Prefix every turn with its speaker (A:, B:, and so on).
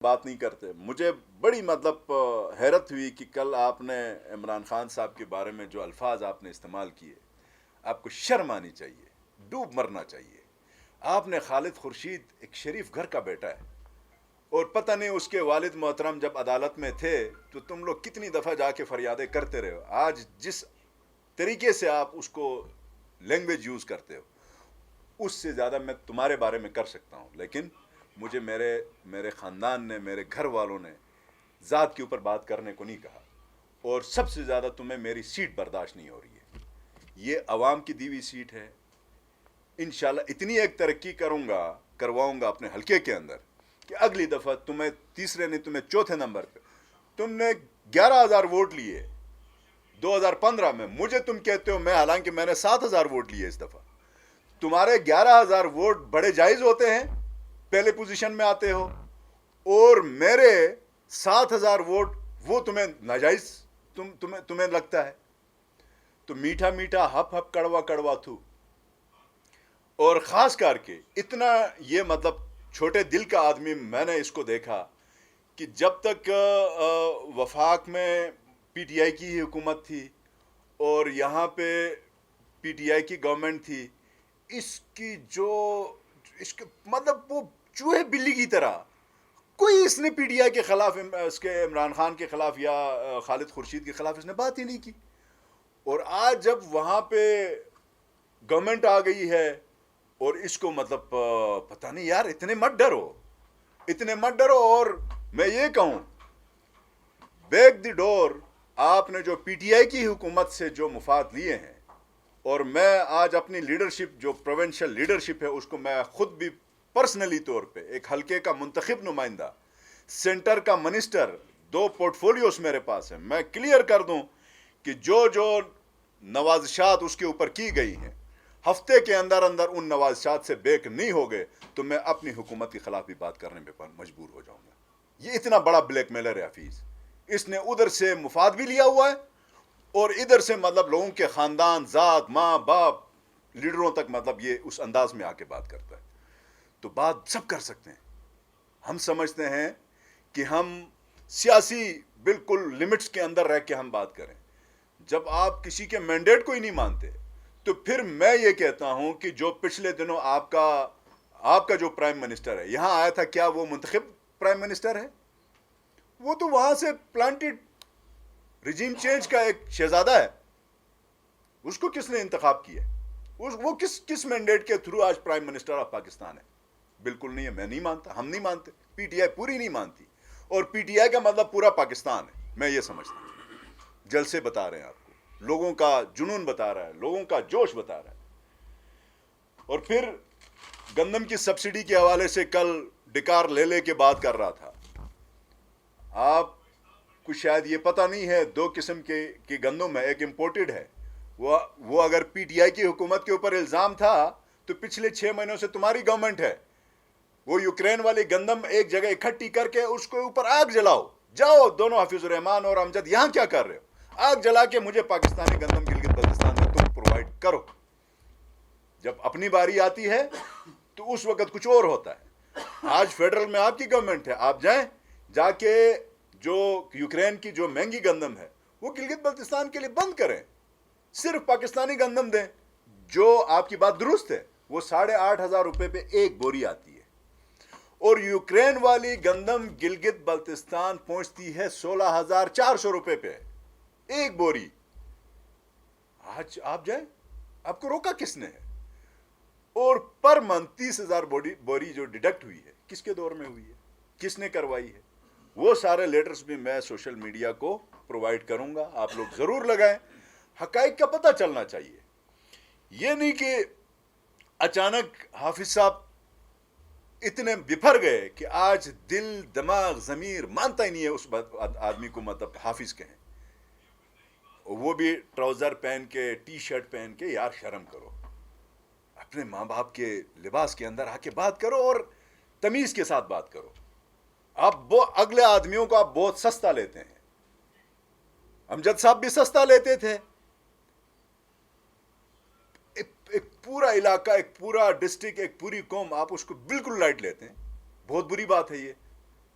A: بات نہیں کرتے. مجھے بڑی حیرت ہوئی کہ کل آپ نے عمران خان صاحب کے بارے میں جو الفاظ آپ نے استعمال کیے. آپ کو شرم آنی چاہیے, ڈوب مرنا چاہیے. آپ نے خالد خورشید ایک شریف گھر کا بیٹا ہے, اور پتہ نہیں اس کے والد محترم جب عدالت میں تھے تو تم لوگ کتنی دفعہ جا کے فریادیں کرتے رہے ہو. آج جس طریقے سے آپ اس کو لینگویج یوز کرتے ہو, اس سے زیادہ میں تمہارے بارے میں کر سکتا ہوں, لیکن مجھے میرے خاندان نے, میرے گھر والوں نے ذات کے اوپر بات کرنے کو نہیں کہا. اور سب سے زیادہ تمہیں میری سیٹ برداشت نہیں ہو رہی ہے. یہ عوام کی دی ہوئی سیٹ ہے. انشاءاللہ اتنی ایک ترقی کرواؤں گا اپنے حلقے کے اندر کہ اگلی دفعہ تمہیں تیسرے نہیں, تمہیں چوتھے نمبر پہ. تم نے 11,000 ووٹ لیے 2015 میں, مجھے تم کہتے ہو, حالانکہ میں نے 7,000 ووٹ لیے اس دفعہ. تمہارے 11,000 ووٹ بڑے جائز ہوتے ہیں, پہلے پوزیشن میں آتے ہو, اور میرے 7,000 ووٹ وہ تمہیں ناجائز تمہیں لگتا ہے. تو میٹھا میٹھا ہپ ہپ کڑوا کڑوا تھو. اور خاص کر کے اتنا یہ چھوٹے دل کا آدمی میں نے اس کو دیکھا کہ جب تک وفاق میں پی ٹی آئی کی ہی حکومت تھی اور یہاں پہ پی ٹی آئی کی گورنمنٹ تھی, اس کی اس کے وہ چوہے بلی کی طرح کوئی اس نے پی ٹی آئی کے خلاف, اس کے عمران خان کے خلاف یا خالد خورشید کے خلاف اس نے بات ہی نہیں کی. اور آج جب وہاں پہ گورنمنٹ آ گئی ہے اور اس کو پتہ نہیں یار, اتنے مت ڈرو. اور میں یہ کہوں, بیک دی ڈور آپ نے جو پی ٹی آئی کی حکومت سے جو مفاد لیے ہیں, اور میں آج اپنی لیڈرشپ جو پروونشل لیڈرشپ ہے اس کو میں خود بھی پرسنلی طور پہ ایک حلقے کا منتخب نمائندہ, سینٹر کا منسٹر, 2 پورٹ فولیوز میرے پاس ہیں. میں کلیئر کر دوں کہ جو نوازشات اس کے اوپر کی گئی ہیں, ہفتے کے اندر ان نوازشات سے بیک نہیں ہو گئے تو میں اپنی حکومت کے خلاف بھی بات کرنے میں مجبور ہو جاؤں گا. یہ اتنا بڑا بلیک میلر ہے حفیظ. اس نے ادھر سے مفاد بھی لیا ہوا ہے اور ادھر سے لوگوں کے خاندان, ذات, ماں باپ, لیڈروں تک یہ اس انداز میں آ کے بات کرتا ہے. تو بات سب کر سکتے ہیں. ہم سمجھتے ہیں کہ ہم سیاسی بالکل لمٹس کے اندر رہ کے ہم بات کریں. جب آپ کسی کے مینڈیٹ کو ہی نہیں مانتے تو پھر میں یہ کہتا ہوں کہ جو پچھلے دنوں آپ کا جو پرائم منسٹر ہے یہاں آیا تھا, کیا وہ منتخب پرائم منسٹر ہے؟ وہ تو وہاں سے پلانٹڈ رجیم چینج کا ایک شہزادہ ہے. اس کو کس نے انتخاب کیا؟ وہ کس مینڈیٹ کے تھرو آج پرائم منسٹر آف پاکستان ہے؟ بالکل نہیں ہے. میں نہیں مانتا, ہم نہیں مانتے, پی ٹی آئی پوری نہیں مانتی. اور پی ٹی آئی کا پورا پاکستان ہے. میں یہ سمجھتا ہوں. جلسے بتا رہے ہیں آپ کو, لوگوں کا جنون بتا رہا ہے, لوگوں کا جوش بتا رہا ہے. اور پھر گندم کی سبسڈی کے حوالے سے کل ڈکار لے کے بات کر رہا تھا. آپ کو شاید یہ پتہ نہیں ہے, 2 قسم کے گندم ہے. ایک امپورٹڈ ہے. وہ اگر پی ٹی آئی کی حکومت کے اوپر الزام تھا تو پچھلے 6 مہینوں سے تمہاری گورنمنٹ ہے. وہ یوکرین والی گندم ایک جگہ اکٹھی کر کے اس کے اوپر آگ جلاؤ. جاؤ دونوں, حفیظ الرحمان اور امجد, یہاں کیا کر رہے ہو؟ آگ جلا کے مجھے پاکستانی گندم گلگت بلتستان میں تم پرووائڈ کرو. جب اپنی باری آتی ہے تو اس وقت کچھ اور ہوتا ہے. آج فیڈرل میں آپ کی گورنمنٹ ہے, آپ جا کے جو یوکرین کی جو مہنگی گندم ہے وہ گلگت بلتستان کے لیے بند کریں, صرف پاکستانی گندم دیں. جو آپ کی بات درست ہے, وہ 8,500 روپے پہ ایک بوری آتی ہے, اور یوکرین والی گندم گلگت بلتستان پہنچتی ہے 16,400 روپے پہ ایک بوری. آج آپ جائیں, آپ کو روکا کس نے ہے؟ اور پر منتھ 30,000 بوری جو ڈیڈکٹ ہوئی ہے, کس کے دور میں ہوئی ہے, کس نے کروائی ہے؟ وہ سارے لیٹرز بھی میں سوشل میڈیا کو پرووائڈ کروں گا, آپ لوگ ضرور لگائیں. حقائق کا پتہ چلنا چاہیے. یہ نہیں کہ اچانک حافظ صاحب اتنے بفر گئے کہ آج دل, دماغ, ضمیر مانتا ہی نہیں ہے اس آدمی کو حافظ کہیں. وہ بھی ٹراؤزر پہن کے, ٹی شرٹ پہن کے. یار شرم کرو, اپنے ماں باپ کے لباس کے اندر آ کے بات کرو اور تمیز کے ساتھ بات کرو. آپ اگلے آدمیوں کو آپ بہت سستا لیتے ہیں. امجد صاحب بھی سستا لیتے تھے. ایک پورا علاقہ, ایک پورا ڈسٹرکٹ, ایک پوری قوم, آپ اس کو بالکل لائٹ لیتے ہیں. بہت بری بات ہے یہ.